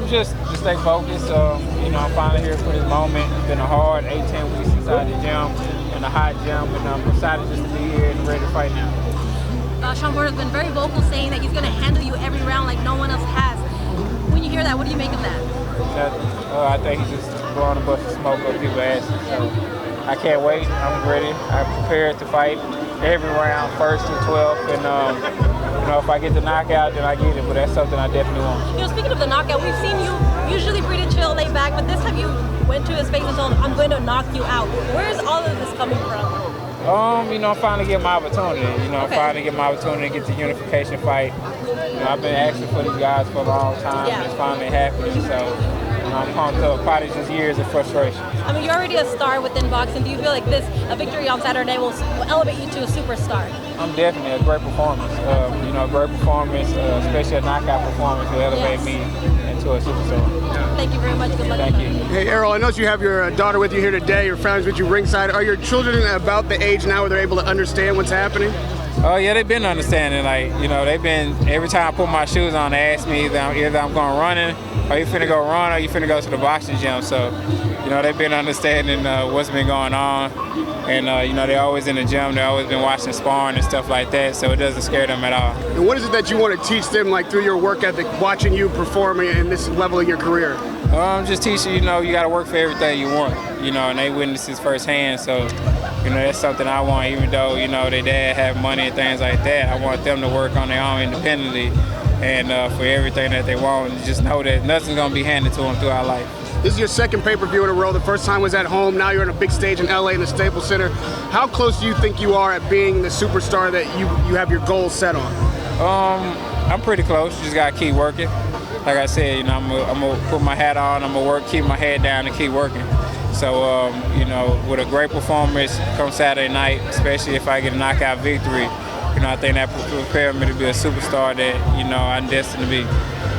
Just stay focused. You know, I'm finally here for this moment. It's been a hard 8-10 weeks inside the gym, in a hot gym, and I'm excited just to be here and ready to fight now. Shawn Porter's been very vocal saying that he's going to handle you every round like no one else has. When you hear that, what do you make of that? I think he's just blowing a bunch of smoke up people's asses. So I can't wait. I'm ready. I'm prepared to fight every round, 1st to 12th, and you know, if I get the knockout, then I get it. But that's something I definitely want. You know, speaking of the knockout, we've seen you usually pretty chill, laid back, but this time you went to his face and told him, "I'm going to knock you out." Where is all of this coming from? You know, I'm finally getting my opportunity. You know, I'm finally getting my opportunity to get the unification fight. You know, I've been asking for these guys for a long time, and it's finally happening. So, you know, I'm pumped up. Probably just years of frustration. I mean, you're already a star within boxing. Do you feel like a victory on Saturday will elevate you to a superstar? I'm definitely a great performance. You know, a great performance, especially a knockout performance, will elevate me into a superstar. Thank you very much. Good luck. Thank you. Hey, Errol, I noticed you have your daughter with you here today. Your family's with you ringside. Are your children about the age now where they're able to understand what's happening? Oh yeah, they've been understanding. Like, you know, they've been, every time I put my shoes on, they ask me either I'm going running, or you finna go run, or you finna go to the boxing gym. So, you know, they've been understanding what's been going on. And, you know, they're always in the gym. They've always been watching sparring and stuff like that, so it doesn't scare them at all. And what is it that you want to teach them, like, through your work ethic, watching you perform in this level of your career? Just teaching, you know, you got to work for everything you want, you know, and they witness this firsthand. So, you know, that's something I want, even though, you know, their dad have money and things like that. I want them to work on their own independently and for everything that they want. And just know that nothing's going to be handed to them throughout life. This is your second pay-per-view in a row. The first time was at home. Now you're on a big stage in LA in the Staples Center. How close do you think you are at being the superstar that you have your goals set on? I'm pretty close. Just got to keep working. Like I said, you know, I'm gonna put my hat on. I'm gonna work, keep my head down, and keep working. So, you know, with a great performance come Saturday night, especially if I get a knockout victory, you know, I think that prepared me to be a superstar that, you know, I'm destined to be.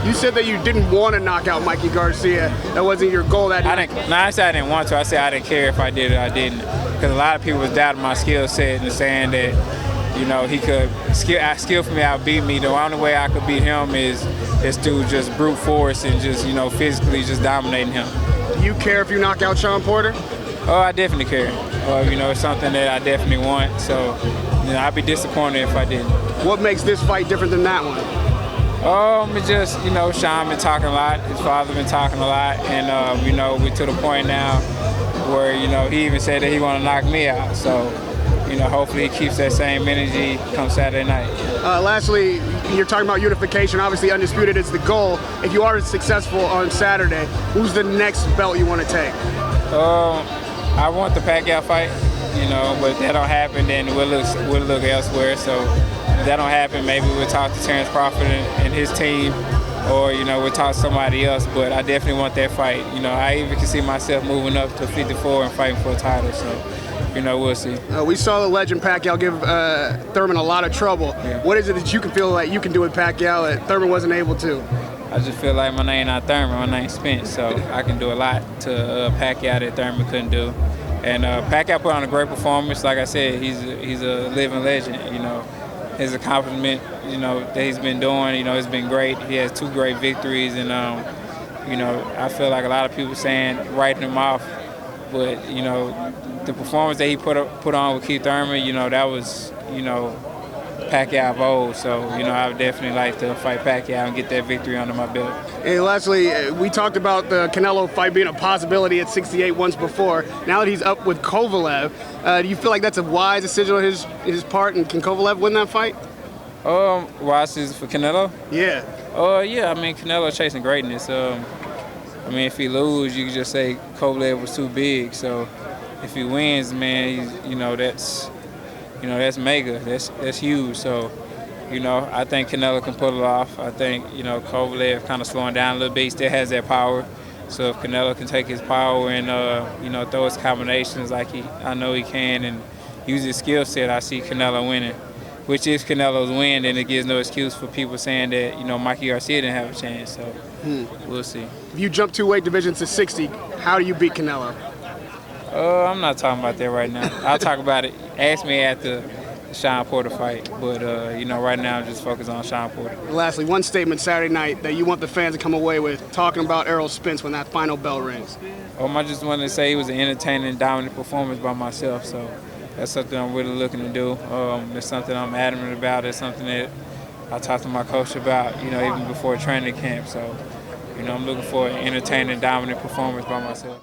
You said that you didn't want to knock out Mikey Garcia. That wasn't your goal that night. I said I didn't want to. I said I didn't care if I did it or I didn't. Because a lot of people was doubting my skill set and saying that, you know, he could skillfully outbeat me. The only way I could beat him is through just brute force and just, you know, physically just dominating him. Do you care if you knock out Shawn Porter? Oh, I definitely care. You know, it's something that I definitely want. So, you know, I'd be disappointed if I didn't. What makes this fight different than that one? It's just, you know, Shawn been talking a lot. His father been talking a lot. And, you know, we're to the point now where, you know, he even said that he want to knock me out. So, you know, hopefully he keeps that same energy come Saturday night. Lastly, you're talking about unification. Obviously, undisputed is the goal. If you are successful on Saturday, who's the next belt you want to take? I want the Pacquiao fight, you know, but if that don't happen, then we'll look elsewhere. So if that don't happen, maybe we'll talk to Terrence Crawford and his team, or, you know, we'll talk to somebody else. But I definitely want that fight. You know, I even can see myself moving up to 54 and fighting for a title. So, you know, we'll see. We saw the legend Pacquiao give Thurman a lot of trouble. Yeah. What is it that you can feel like you can do with Pacquiao that Thurman wasn't able to? I just feel like my name not Thurman, my name's Spence, so I can do a lot to Pacquiao that Thurman couldn't do. And Pacquiao put on a great performance. Like I said, he's a living legend. You know, his accomplishment, you know, that he's been doing, you know, it's been great. He has 2 great victories, and you know, I feel like a lot of people saying writing him off, but, you know, the performance that he put on with Keith Thurman, you know, that was, you know, Pacquiao of old. So, you know, I would definitely like to fight Pacquiao and get that victory under my belt. And lastly, we talked about the Canelo fight being a possibility at 68 once before. Now that he's up with KOVALEV, do you feel like that's a wise decision on his part, and can KOVALEV win that fight? Wise decision for Canelo? Yeah. Yeah, I mean, Canelo chasing greatness. I mean, if he loses, you can just say KOVALEV was too big. So if he wins, man, you know, that's mega. That's huge. So, you know, I think Canelo can pull it off. I think, you know, KOVALEV kind of slowing down a little bit. He still has that power. So if Canelo can take his power and, you know, throw his combinations like I know he can, and use his skill set, I see Canelo winning. Which is Canelo's win, then it gives no excuse for people saying that, you know, Mikey Garcia didn't have a chance. So we'll see. If you jump 2 weight divisions to 60, how do you beat Canelo? I'm not talking about that right now. I'll talk about it. Ask me after Sean Porter fight. But, you know, right now I'm just focused on Sean Porter. Lastly, one statement Saturday night that you want the fans to come away with talking about ERROL Spence when that final bell rings. I just wanted to say it was an entertaining and dominant performance by myself. So that's something I'm really looking to do. It's something I'm adamant about. It's something that I talked to my coach about, you know, even before training camp. So, you know, I'm looking for an entertaining, dominant performance by myself.